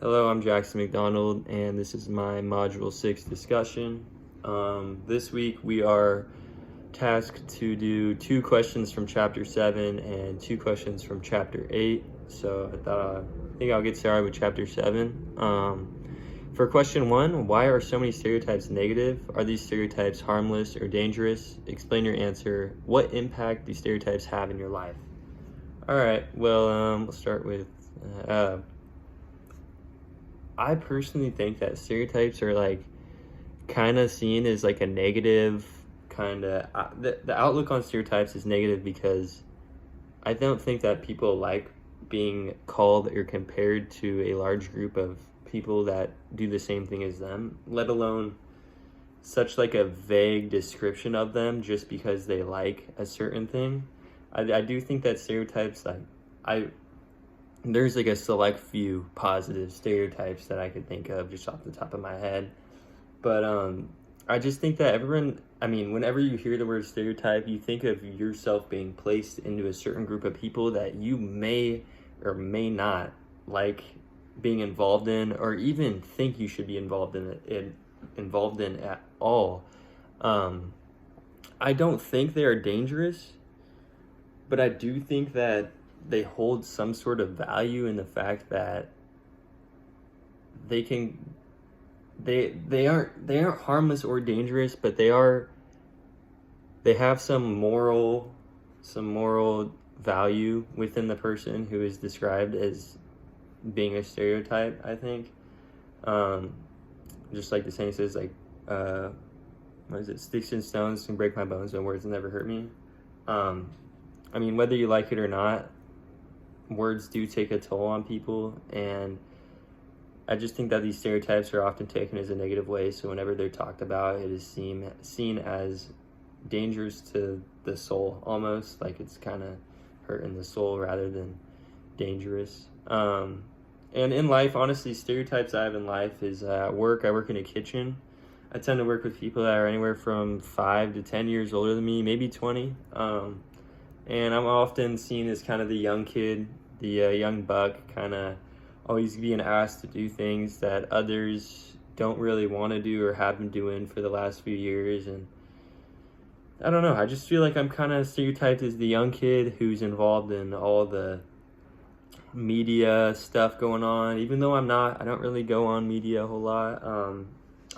Hello, I'm Jackson McDonald, and this is my Module 6 discussion. This week we are tasked to do 2 questions from Chapter 7 and 2 questions from Chapter 8. So I think I'll get started with Chapter 7. For question 1, why are so many stereotypes negative? Are these stereotypes harmless or dangerous? Explain your answer. What impact do stereotypes have in your life? All right, well, we'll start with... I personally think that stereotypes are kind of seen as a negative kind of the outlook on stereotypes is negative because I don't think that people like being called or compared to a large group of people that do the same thing as them, let alone such a vague description of them just because they like a certain thing. I do think that stereotypes there's a select few positive stereotypes that I could think of just off the top of my head. But I just think that whenever you hear the word stereotype, you think of yourself being placed into a certain group of people that you may or may not like being involved in, or even think you should be involved in at all. I don't think they are dangerous, but I do think that they hold some sort of value in the fact that they aren't harmless or dangerous, but they have some moral value within the person who is described as being a stereotype. I think just like the saying says, what is it, sticks and stones can break my bones, but words will never hurt me. Whether you like it or not, words do take a toll on people, and I just think that these stereotypes are often taken as a negative way. So whenever they're talked about, it is seen as dangerous to the soul, almost like it's kind of hurting the soul rather than dangerous. And in life, honestly, stereotypes I have in life is at work. I work in a kitchen. I tend to work with people that are anywhere from 5 to 10 years older than me, maybe 20. And I'm often seen as kind of the young kid, the young buck, kind of always being asked to do things that others don't really want to do or have been doing for the last few years. And I don't know, I just feel like I'm kind of stereotyped as the young kid who's involved in all the media stuff going on. Even though I don't really go on media a whole lot. I'm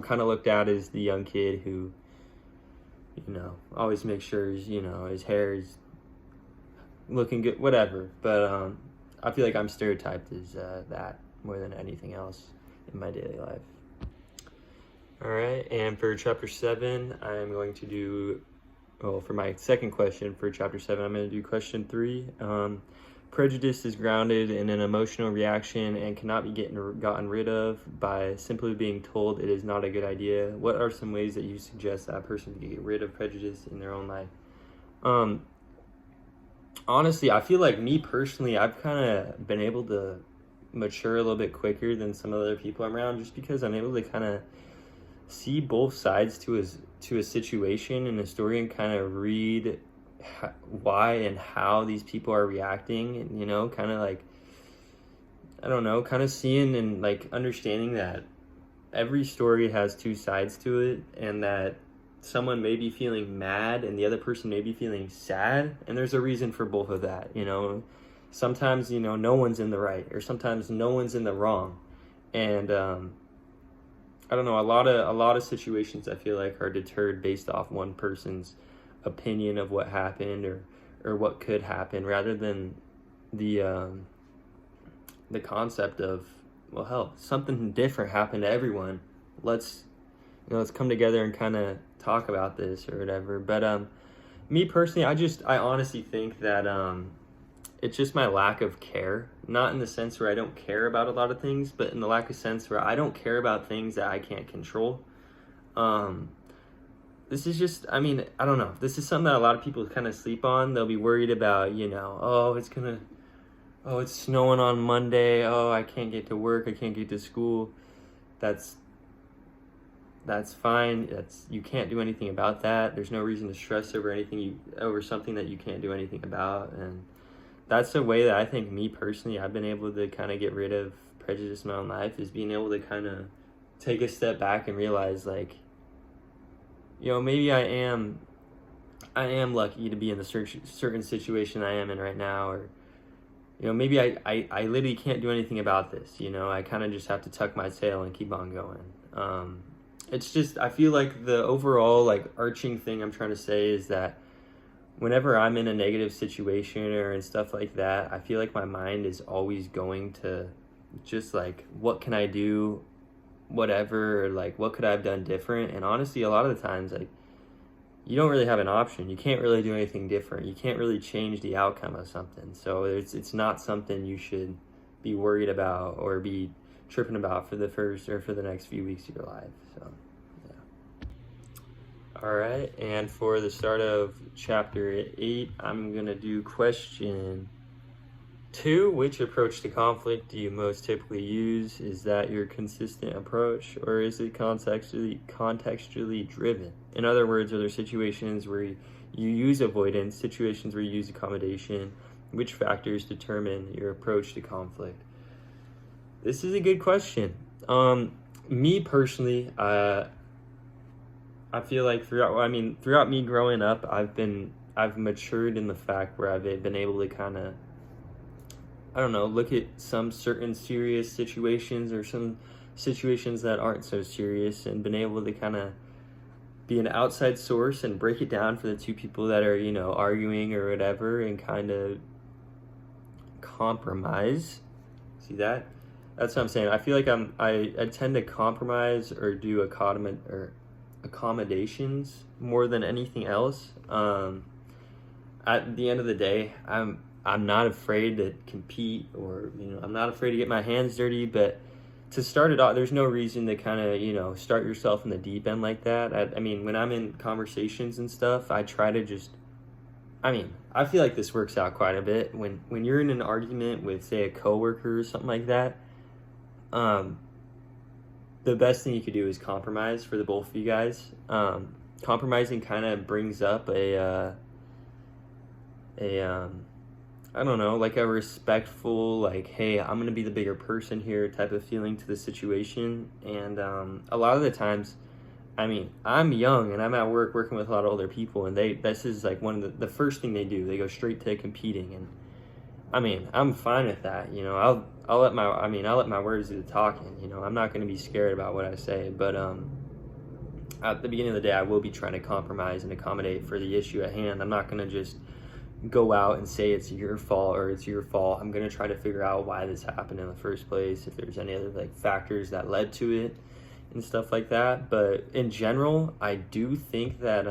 kind of looked at as the young kid who, always makes sure his hair is looking good, whatever. But I feel like I'm stereotyped as that more than anything else in my daily life. All right, and for chapter 7, I'm going to do, for my second question for chapter 7, I'm going to do question 3. Prejudice is grounded in an emotional reaction and cannot be gotten rid of by simply being told it is not a good idea. What are some ways that you suggest that person can get rid of prejudice in their own life? Honestly, I feel like me personally, I've kind of been able to mature a little bit quicker than some other people I'm around, just because I'm able to kind of see both sides to a situation in a story and kind of read why and how these people are reacting, and kind of I don't know, kind of seeing and understanding that every story has 2 sides to it, and that someone may be feeling mad and the other person may be feeling sad, and there's a reason for both of that. Sometimes no one's in the right, or sometimes no one's in the wrong. And I don't know, a lot of situations I feel like are deterred based off one person's opinion of what happened or what could happen, rather than the concept of, well, hell, something different happened to everyone. Let's come together and kind of talk about this or whatever. But me personally, I honestly think that it's just my lack of care, not in the sense where I don't care about a lot of things, but in the lack of sense where I don't care about things that I can't control. This is just, I don't know, this is something that a lot of people kind of sleep on. They'll be worried about, it's snowing on Monday, I can't get to work, I can't get to school. That's fine. You can't do anything about that. There's no reason to stress over something that you can't do anything about. And that's a way that I think, me personally, I've been able to kind of get rid of prejudice in my own life is being able to kind of take a step back and realize, like, maybe I am lucky to be in the certain situation I am in right now, or maybe I literally can't do anything about this. I kind of just have to tuck my tail and keep on going. It's just, I feel like the overall, like, arching thing I'm trying to say is that whenever I'm in a negative situation or and stuff like that, I feel like my mind is always going to just, like, what can I do, whatever, or, like, what could I have done different? And honestly, a lot of the times, like, you don't really have an option. You can't really do anything different. You can't really change the outcome of something. So it's not something you should be worried about or be tripping about for the next few weeks of your life. So, yeah. All right, and for the start of chapter 8, I'm going to do question 2. Which approach to conflict do you most typically use? Is that your consistent approach, or is it contextually driven? In other words, are there situations where you use avoidance, situations where you use accommodation? Which factors determine your approach to conflict? This is a good question. Me personally, I feel like throughout me growing up, I've matured in the fact where I've been able to kind of, I don't know, look at some certain serious situations or some situations that aren't so serious, and been able to kind of be an outside source and break it down for the two people that are, arguing or whatever, and kind of compromise. See that? That's what I'm saying. I feel like I tend to compromise or do accommodations more than anything else. At the end of the day, I'm not afraid to compete, or I'm not afraid to get my hands dirty, but to start it off, there's no reason to kind of start yourself in the deep end like that. I mean, when I'm in conversations and stuff, I try to just, I feel like this works out quite a bit when you're in an argument with, say, a coworker or something like that. The best thing you could do is compromise for the both of you guys. Compromising kind of brings up I don't know, like a respectful, like, hey, I'm going to be the bigger person here type of feeling to the situation. And a lot of the times, I'm young and I'm at work working with a lot of older people, and this is like one of the first thing they do. They go straight to competing, and I'm fine with that. I'll let my words do the talking. I'm not going to be scared about what I say, but at the beginning of the day, I will be trying to compromise and accommodate for the issue at hand. I'm not going to just go out and say it's your fault or it's your fault. I'm going to try to figure out why this happened in the first place, if there's any other, like, factors that led to it and stuff like that. But in general, I do think that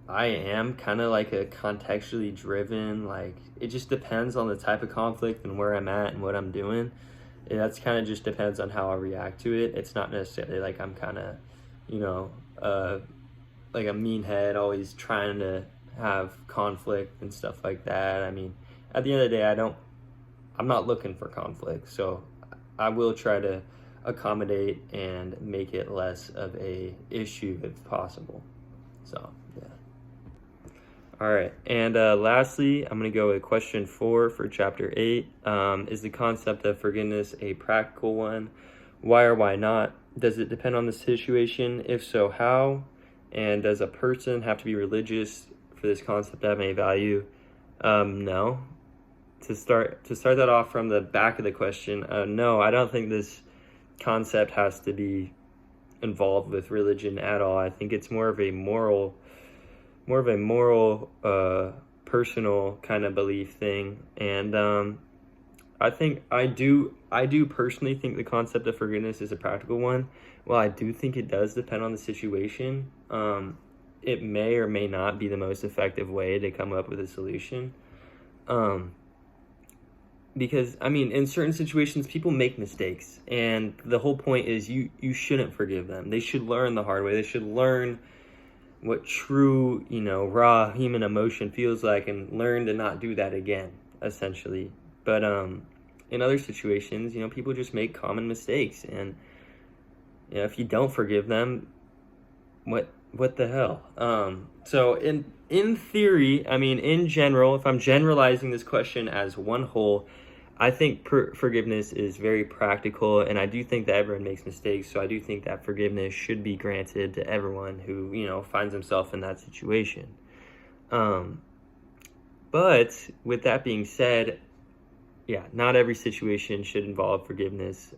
I am kind of like a contextually driven, like, it just depends on the type of conflict and where I'm at and what I'm doing. And that's kind of just depends on how I react to it. It's not necessarily like I'm kind of, like a mean head, always trying to have conflict and stuff like that. At the end of the day, I'm not looking for conflict, so I will try to accommodate and make it less of a issue if possible. So, yeah. All right, and lastly, I'm going to go with question 4 for chapter 8. Is the concept of forgiveness a practical one? Why or why not? Does it depend on the situation? If so, how? And does a person have to be religious for this concept to have any value? No. To start that off from the back of the question, no, I don't think this concept has to be involved with religion at all. I think it's more of a moral, personal kind of belief thing. And I do personally think the concept of forgiveness is a practical one. Well, I do think it does depend on the situation. It may or may not be the most effective way to come up with a solution. Because, in certain situations, people make mistakes. And the whole point is you shouldn't forgive them. They should learn the hard way. They should learn what true, raw human emotion feels like, and learn to not do that again, essentially. But in other situations, people just make common mistakes. And if you don't forgive them, what the hell? So in theory, in general, if I'm generalizing this question as one whole, I think forgiveness is very practical, and I do think that everyone makes mistakes. So I do think that forgiveness should be granted to everyone who, finds himself in that situation. But with that being said, yeah, not every situation should involve forgiveness.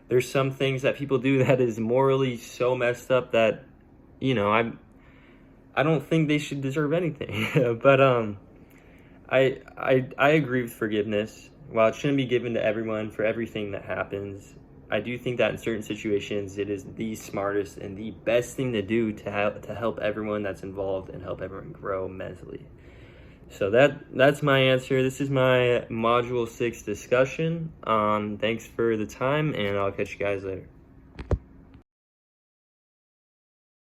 There's some things that people do that is morally so messed up that, I don't think they should deserve anything. But I agree with forgiveness. While it shouldn't be given to everyone for everything that happens, I do think that in certain situations it is the smartest and the best thing to do to help everyone that's involved and help everyone grow mentally. So that's my answer. This is my Module 6 discussion. Thanks for the time, and I'll catch you guys later.